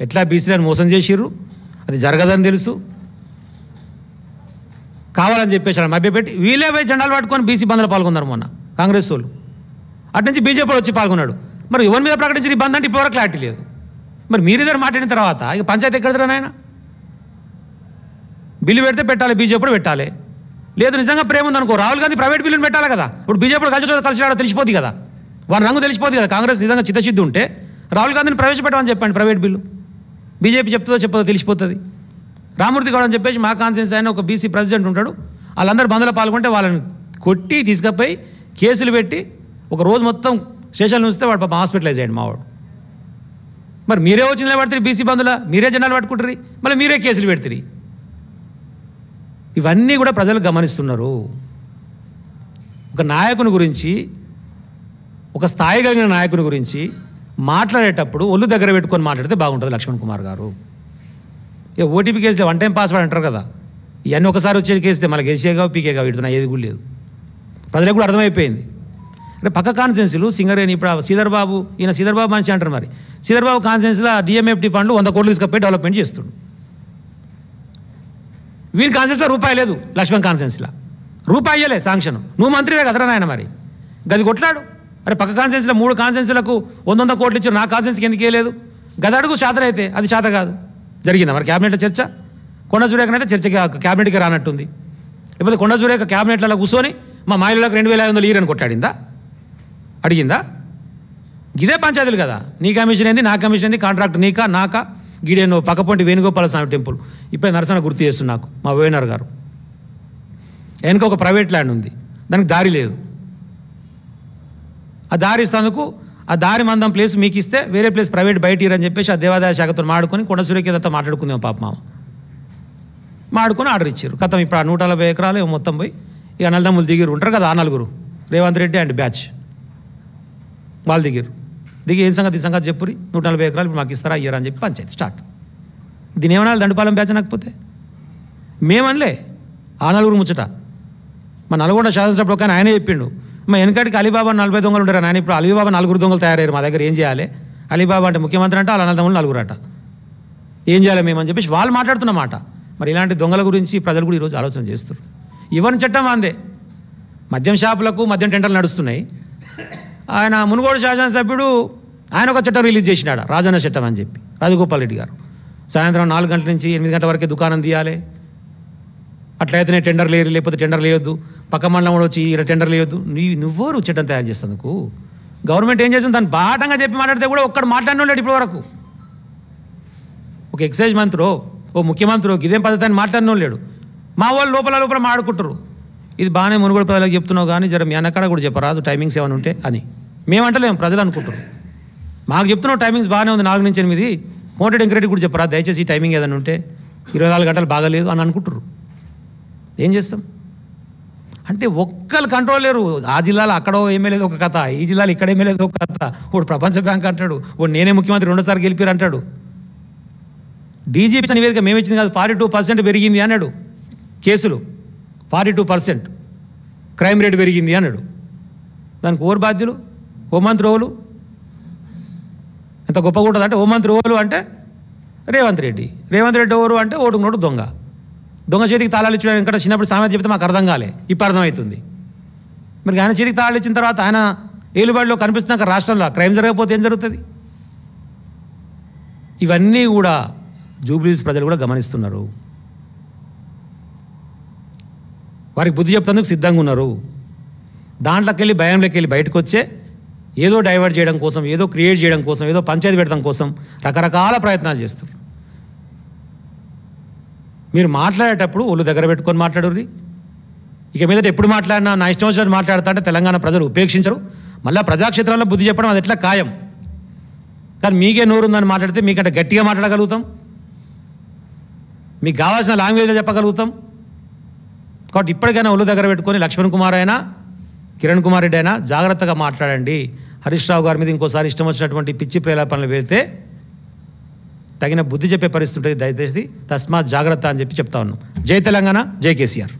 ఎట్లా బీసీలను మోసం చేసిర్రు, అది జరగదని తెలుసు, కావాలని చెప్పేసి మభ్యపెట్టి వీళ్ళే పోయి జెండాలు పట్టుకొని బీసీ బంద్లో పాల్గొన్నారు మొన్న కాంగ్రెస్ వాళ్ళు. అటు నుంచి బీజేపీ వచ్చి పాల్గొన్నాడు. మరి ఎవరి మీద ప్రకటించిన ఈ బంద్ అంటే ఇప్పుడు వరకు క్లారిటీ లేదు. మరి మీరిద్దరు మాట్లాడిన తర్వాత ఇక పంచాయతీ ఎక్కడదరా నాయన? బిల్లు పెడితే పెట్టాలి, బీజేపీ పెట్టాలి. లేదు నిజంగా ప్రేమ ఉందనుకో రాహుల్ గాంధీ ప్రైవేట్ బిల్లుని పెట్టాలి కదా. ఇప్పుడు బీజేపీ కలిసి రావడం తెలిసిపోతుంది కదా, వారి రంగు తెలిసిపోతుంది కదా. కాంగ్రెస్ నిజంగా చిత్తశుద్ధి ఉంటే రాహుల్ గాంధీని ప్రవేశపెట్టమని చెప్పండి ప్రైవేట్ బిల్లు. బీజేపీ చెప్తుందో చెప్పదో తెలిసిపోతుంది. రామూర్తి గౌడ్ అని చెప్పేసి మా కాన్ఫరెన్స్ ఆయన ఒక బీసీ ప్రెసిడెంట్ ఉంటాడు, వాళ్ళందరూ బంద్లో పాల్గొంటే వాళ్ళని కొట్టి తీసుకుపోయి కేసులు పెట్టి ఒక రోజు మొత్తం స్టేషన్లు ఉంచితే వాడు పాపం హాస్పిటలైజ్ అయ్యండి మావాడు. మరి మీరే వచ్చి నిలబడుతుంది బీసీ బంద్లో, మీరే జెండాలు పట్టుకుంటారు, మళ్ళీ మీరే కేసులు పెడుతుంది. ఇవన్నీ కూడా ప్రజలు గమనిస్తున్నారు. ఒక నాయకుని గురించి, ఒక స్థాయి కలిగిన నాయకుని గురించి మాట్లాడేటప్పుడు ఒళ్ళు దగ్గర పెట్టుకొని మాట్లాడితే బాగుంటుంది లక్ష్మణ్ కుమార్ గారు. ఇక ఓటీపీ కేసులో వన్ టైం పాస్వర్డ్ అంటారు కదా, ఇవన్నీ ఒకసారి వచ్చేది కేస్తే మళ్ళీ గెలిచేగా పీకేగా వీడుతున్నా ఏది కూడా లేదు. ప్రజలకు కూడా అర్థమైపోయింది. అంటే పక్క కాన్స్టిట్యున్సీలు సింగరేణి ఇప్పుడు శ్రీధర్ బాబు, ఈయన శ్రీధర్ బాబు మనిషి అంటారు. మరి శ్రీధర్ బాబు కాన్స్టిట్యున్సీలో డిఎంఎఫ్టీ ఫండ్లు 100 కోట్లు తీసుకుపోయి డెవలప్మెంట్ చేస్తుండు. వీని కాన్స్టిట్యున్సీలో రూపాయి లేదు, లక్ష్మణ్ కాన్స్టిట్యున్సీలో రూపాయి ఇయ్యలే శాంక్షన్. నువ్వు మంత్రివే కదరా నాయన, మరి గది కొట్లాడు. అరే పక్క కాన్స్టిట్యున్సీలో 3 కాన్స్టిట్యున్సీలకు 100 కోట్లు ఇచ్చారు, నా కాన్స్టిట్యున్సీకి ఎందుకు ఇవ్వలేదు? గది అడుగు శాతం అయితే, అది శాత కాదు. జరిగిందా మరి క్యాబినెట్లో చర్చ? కొండ సూర్యకనైతే చర్చకి క్యాబినెట్కి రానట్టుంది. లేకపోతే కొండ సూర్యక క్యాబినెట్లలో కూర్చొని మా మహిళలకు 2500 ఇయరని కొట్టాడిందా, అడిగిందా? గిదే పంచాయతీలు కదా. నీ కమిషన్ ఏంది, నా కమిషన్ ఏంది, కాంట్రాక్ట్ నీకా నాకా? గిడేను పక్కపొంటి వేణుగోపాల స్వామి టెంపుల్ ఇప్పుడే నరసన గుర్తు చేస్తుంది నాకు మా వేణర్ గారు. వెనుక ఒక ప్రైవేట్ ల్యాండ్ ఉంది, దానికి దారి లేదు. ఆ దారి ఇస్తేందుకు ఆ దారి మందం ప్లేస్ మీకు ఇస్తే వేరే ప్లేస్ ప్రైవేట్ బయట ఇరని చెప్పేసి ఆ దేవాదాయ శాఖతో మాడుకొని కొండ సూర్యకేదంతా మాట్లాడుకుందాం పాప మామ మాడుకొని ఆర్డర్ ఇచ్చారు. కథం ఇప్పుడు ఆ 140 ఎకరాలు మొత్తం పోయి ఇక నల్లదమ్ములు దిగిరు ఉంటారు కదా, ఆ 4 రేవంత్ రెడ్డి అండ్ బ్యాచ్ వాళ్ళు దిగిరు. దిగి ఏం సంగతి ఈ సంగతి చెప్పురి, 140 ఎకరాలు ఇప్పుడు మాకు ఇస్తారా అయ్యారా అని చెప్పి పంచాయతీ స్టార్ట్. దీని ఏమన్నా దండుపాలెం బ్యాచ్ అనకపోతే మేమనలే, ఆ 4 ముచ్చట. మా నల్గొండ శాసనసభలో కానీ ఆయనే చెప్పిండు, మా వెనకటికి అలీబాబా 40 దొంగలు ఉంటారు ఆయన, ఇప్పుడు అలీబాబా 4 దొంగలు తయారయ్యారు మా దగ్గర, ఏం చేయాలి? అలీబాబా అంటే ముఖ్యమంత్రి అంటే వాళ్ళ అన్నదమ్ములు 4 అట, ఏం చేయాలి మేమని చెప్పేసి వాళ్ళు మాట్లాడుతున్నమాట. మరి ఇలాంటి దొంగల గురించి ప్రజలు కూడా ఈరోజు ఆలోచన చేస్తారు. ఇవన్నీ చట్టం అందే, మద్యం షాపులకు మద్యం టెండర్లు నడుస్తున్నాయి. ఆయన మునుగోడు శాసనసభ్యుడు ఆయన ఒక చట్టం రిలీజ్ చేసినాడు, రాజన్న చట్టం అని చెప్పి, రాజగోపాల్ రెడ్డి గారు. సాయంత్రం 4 గంటల నుంచి 8 గంటల వరకే దుకాణం తీయాలి, అట్లయితేనే టెండర్ లేరు, లేకపోతే టెండర్ లేవద్దు, పక్క మండలం కూడా వచ్చి ఇక్కడ టెండర్ లేవద్దు. నువ్వోరు చట్టం తయారు చేసేందుకు? గవర్నమెంట్ ఏం చేస్తుంది? దాన్ని బాటంగా చెప్పి మాట్లాడితే కూడా ఒక్కడు మాట్లాడిన లేడు ఇప్పటి వరకు. ఒక ఎక్సైజ్ మంత్రో ఓ ముఖ్యమంత్రి ఇదేం పద్ధతి అని మాట్లాడిన లేడు. మా వాళ్ళు లోపల మాడుకుంటారు. ఇది బాగానే మునుగోడు ప్రజలకు చెప్తున్నావు కానీ జర మీ అన్నకాడ కూడా చెప్పరాదు టైమింగ్స్ ఏమైనా ఉంటే అని. మేమంటలేము, ప్రజలు అనుకుంటారు. మాకు చెప్తున్నావు టైమింగ్స్ బాగానే ఉంది 4 నుంచి 8, కోమటిరెడ్డి వెంకరెడ్డి కూడా చెప్పరా దయచేసి ఈ టైమింగ్ ఏదైనా ఉంటే 24 గంటలు బాగాలేదు అని అనుకుంటారు. ఏం చేస్తాం అంటే ఒక్కరు కంట్రోల్ లేరు. ఆ జిల్లాలో అక్కడో ఎమ్మెల్యేది ఒక కథ, ఈ జిల్లాలో ఇక్కడ ఎమ్మెల్యేది ఒక కథ. వాడు ప్రపంచ బ్యాంక్ అంటాడు, వాడు నేనే ముఖ్యమంత్రి 2సార్లు గెలిపారు అంటాడు. డీజీపీ నివేదిక మేము ఇచ్చింది కాదు, 42% పెరిగింది అన్నాడు కేసులు, 42% క్రైమ్ రేట్ పెరిగింది అన్నాడు. దానికి ఓరు బాధ్యులు? హోంమంత్రి ఓలు. ఎంత గొప్పగా ఉంటుంది అంటే హోంమంత్రి ఓలు అంటే రేవంత్ రెడ్డి ఓరు అంటే ఓటుకు నోటు దొంగ చేతికి తాళాలు ఇచ్చిన ఇంకా చిన్నప్పుడు సామెత చెప్తే మాకు అర్థం కాలే, ఇప్పుడు అర్థమవుతుంది. మరి ఆయన చేతికి తాళాలు ఇచ్చిన తర్వాత ఆయన ఏలుబడిలో కనిపిస్తున్నాక రాష్ట్రంలో క్రైమ్ జరగకపోతే ఏం జరుగుతుంది? ఇవన్నీ కూడా జూబ్లీహిల్స్ ప్రజలు కూడా గమనిస్తున్నారు. వారికి బుద్ధి చెప్తానికి సిద్ధంగా ఉన్నారు. దాంట్లోకి వెళ్ళి భయంలోకి వెళ్ళి బయటకు వచ్చే ఏదో డైవర్ట్ చేయడం కోసం, ఏదో క్రియేట్ చేయడం కోసం, ఏదో పంచాయతీ పెట్టడం కోసం రకరకాల ప్రయత్నాలు చేస్తారు. మీరు మాట్లాడేటప్పుడు ఒళ్ళు దగ్గర పెట్టుకొని మాట్లాడుర్రి. ఇక మీదట ఎప్పుడు మాట్లాడినా నా ఇష్టం వచ్చినట్టు మాట్లాడతా అంటే తెలంగాణ ప్రజలు ఉపేక్షించరు. మళ్ళీ ప్రజాక్షేత్రంలో బుద్ధి చెప్పడం అది ఎట్లా ఖాయం. కానీ మీకే నోరుందని మాట్లాడితే మీకంటే గట్టిగా మాట్లాడగలుగుతాం, మీకు కావాల్సిన లాంగ్వేజ్లో చెప్పగలుగుతాం. కాబట్టి ఇప్పటికైనా ఒళ్ళు దగ్గర పెట్టుకొని లక్ష్మణ్ కుమార్ అయినా కిరణ్ కుమార్ రెడ్డి అయినా జాగ్రత్తగా మాట్లాడండి. హరీష్ రావు గారి మీద ఇంకోసారి ఇష్టం వచ్చినటువంటి పిచ్చి ప్రేలాపనలు వెళ్తే తగిన బుద్ధి చెప్పే పరిస్థితి ఉంటుంది. దయచేసి తస్మాత్ జాగ్రత్త అని చెప్పి చెప్తా ఉన్నాం. జై తెలంగాణ, జై కేసీఆర్.